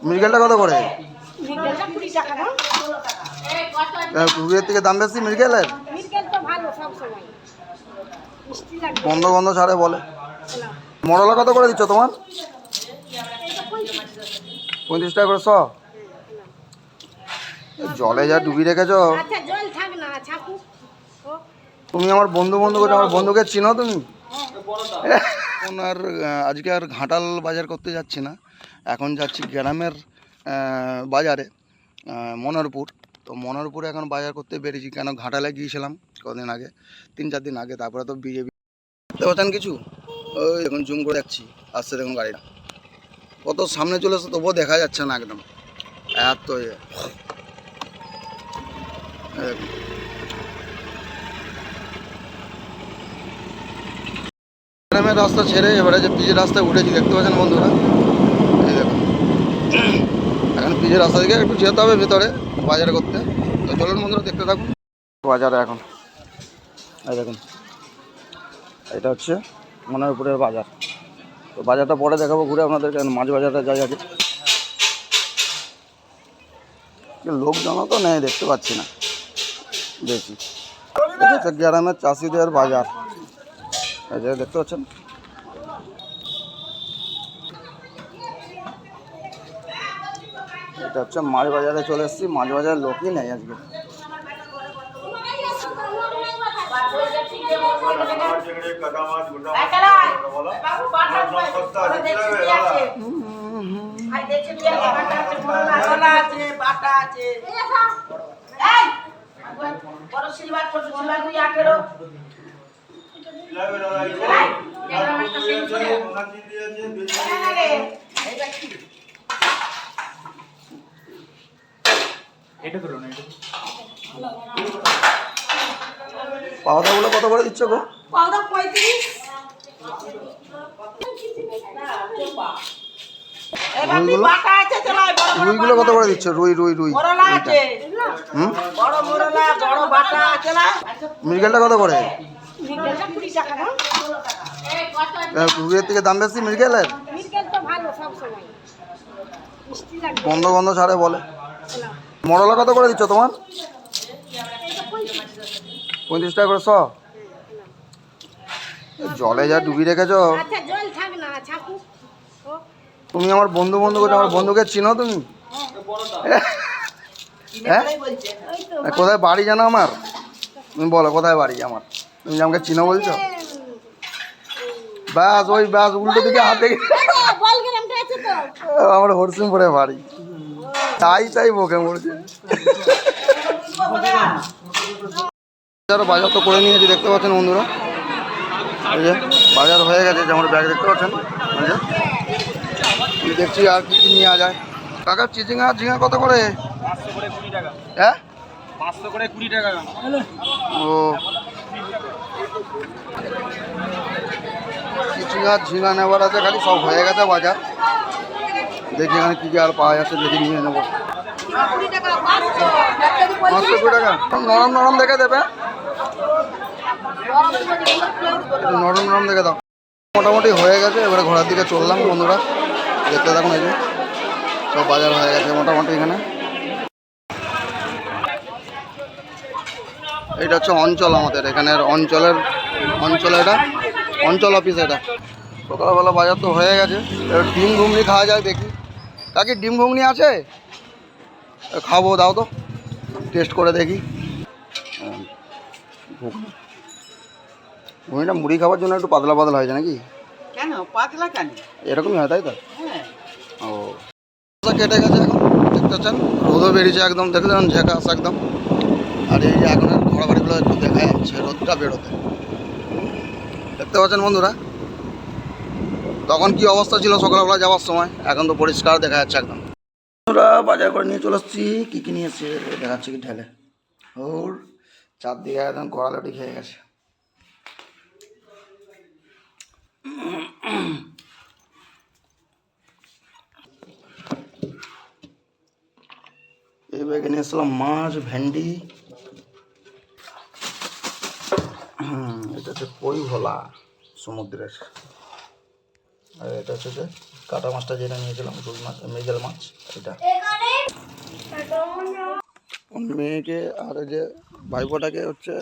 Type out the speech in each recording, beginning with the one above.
মৃগেলটা কত করে? মৃগেলটা 20 টাকা দাম। রুইয়ের থেকে দাম বেশি মৃগেলের? মৃগেল তো ভালো সব সময়। মিষ্টি লাগবে। বন্ধ বন্ধ ছাড়ে বলে। মরলা কত করে দিচ্ছ তোমার? 35 টাকা করে 100। জলে যা ডুবি রেখেছ। আচ্ছা জল থাক না, ছাকু। তুমি আমার বন্ধু বন্ধু করছো, আমার বন্ধুকে চিনো তুমি? আর আজকে আর ঘাটাল বাজার করতে যাচ্ছি না, এখন যাচ্ছি গ্রামের বাজারে, মনোহরপুর। তো মনোহরপুরে এখন বাজার করতে বেরিয়েছি, কেন ঘাটালে গিয়েছিলাম কদিন আগে, 3-4 দিন আগে। তারপরে তো বিজেপি দেখতে পাচ্ছেন কিছু, ওই এখন জুম করে যাচ্ছি, আসছে দেখুন গাড়িটা কত সামনে চলে এসে, তবুও দেখা যাচ্ছে না একদম, এত গ্রামের রাস্তা ছেড়ে এবারে যে পিচের রাস্তায় উঠেছি, দেখতে পাচ্ছেন বন্ধুরা। এই দেখুন, এখন পিচের রাস্তা দিকে একটু যেতে হবে ভেতরে বাজার করতে। তো চলুন বন্ধুরা, দেখতে থাকুন বাজারে। এখন এই দেখুন, এটা হচ্ছে মনোহরপুরের বাজার। তো বাজারটা পরে দেখাবো ঘুরে আপনাদেরকে, মাছ বাজারটা যাই আগে। লোকজন তো নেই, দেখতে পাচ্ছি না বেশি। এটা হচ্ছে গ্রামের চাষিদের বাজার, এই যে দেখতে পাচ্ছেন। এটা হচ্ছে মাছ বাজারে চলে এসেছি, মাছ বাজারের লোকই নেই আজকে। পাওদাগুলো কত করে দিচ্ছ গো? পাউডা 35। রুইগুলো কত করে দিচ্ছ? রুই রুই রুই মৃগেলটা কত করে? মৃগেলটা 20 টাকা দাম। রুইয়ের থেকে দাম বেশি মৃগেলের? মৃগেল তো ভালো সব সময়। মিষ্টি লাগবে। বন্ধ বন্ধ ছাড়ে বলে। মরলা কত করে দিচ্ছ তোমার? 35 টাকা করে 100। জলে যা ডুবি রেখেছ। আচ্ছা জল থাক না, ছাকু। তুমি আমার বন্ধু বন্ধু করছো, আমার বন্ধুকে চিনো তুমি? হ্যাঁ, কোথায় বাড়ি জানো আমার? তুমি বলো কোথায় বাড়ি আমার, তুমি আমাকে চিনো বলছো? ব্যাস ওই ব্যাস উল্টো দিকে হাত দেখে আমার হরসিংপুরে বাড়ি, তাই তাই বকে মরছে। বাজার তো করে নিয়েছি, দেখতে পাচ্ছেন বন্ধুরা। এই যে বাজার হয়ে গেছে, যেমন ব্যাগ দেখতে পাচ্ছেন। দেখছি আর কি নেওয়া যায়। কাকার চিচিঙ্গা ঝিঙা কত করে? 500 করে 20 টাকা। হ্যাঁ 500 করে 20 টাকা। ও চিচিঙ্গা ঝিঙা নেওয়ার আছে, খালি সব হয়ে গেছে বাজার। দেখি এখানে কী কী আর পাওয়া যাচ্ছে, দেখি নিয়ে নেবো। 520 টাকা। নরম নরম দেখে দেবে, নরম নরম দেখে দাও। মোটামুটি হয়ে গেছে, এবারে ঘোরার দিকে চললাম বন্ধুরা, দেখতে থাকুন। এই যে সব বাজার হয়ে গেছে মোটামুটি এখানে। এটা হচ্ছে অঞ্চল, আমাদের এখানের অঞ্চলে এটা অঞ্চল অফিস। এটা সকালবেলা বাজার তো হয়ে গেছে, এবার ডিম ঘুগনি খাওয়া যায় দেখি। কাকি ডিম ঘুগনি আছে? খাবো, দাও তো টেস্ট করে দেখি। ঘুগনিটা মুড়ি খাওয়ার জন্য একটু পাতলা পাতলা হয়েছে নাকি? কেন পাতলা কেন? এরকমই হয় তাই তো? হ্যাঁ। ও কেটে গেছে এখন, দেখতে পাচ্ছেন রোদও বেরিয়েছে একদম, দেখতে ঝেঁকাশ একদম। আর এই যে এখন ঘোড়াবাড়িগুলো একটু দেখা যাচ্ছে রোদটা বেরোতে, দেখতে পাচ্ছেন বন্ধুরা। তখন কি অবস্থা ছিল সকালবেলা যাওয়ার সময়, এখন তো পরিষ্কার দেখা যাচ্ছে একদম। বন্ধুরা বাজার করে নিয়ে চলে আসছি, কী কী নিয়েছে দেখাচ্ছে কি ঢেলে। ওর চারদিকে একদম কড়ালটি খেয়ে গেছে। এই ব্যাগে নিয়ে এসলাম মাছ, ভেন্ডি। এটা হচ্ছে কই ভোলা সমুদ্রের, আর এটা হচ্ছে যে কাটা মাছটা যেটা নিয়েছিলাম রুই মাছ মৃগেল মাছ এটা মেয়েকে আর এই যে ভাইপোটাকে হচ্ছে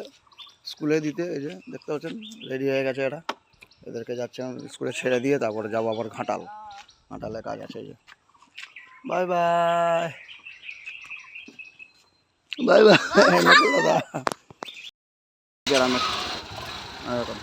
স্কুলে দিতে, এই যে দেখতে পাচ্ছেন রেডি হয়ে গেছে এরা। এদেরকে যাচ্ছে স্কুলে ছেড়ে দিয়ে তারপরে যাবো আবার ঘাটালে কাজ আছে। এই যে বাই বাই বাই বাই দাদা গ্রামে এরকম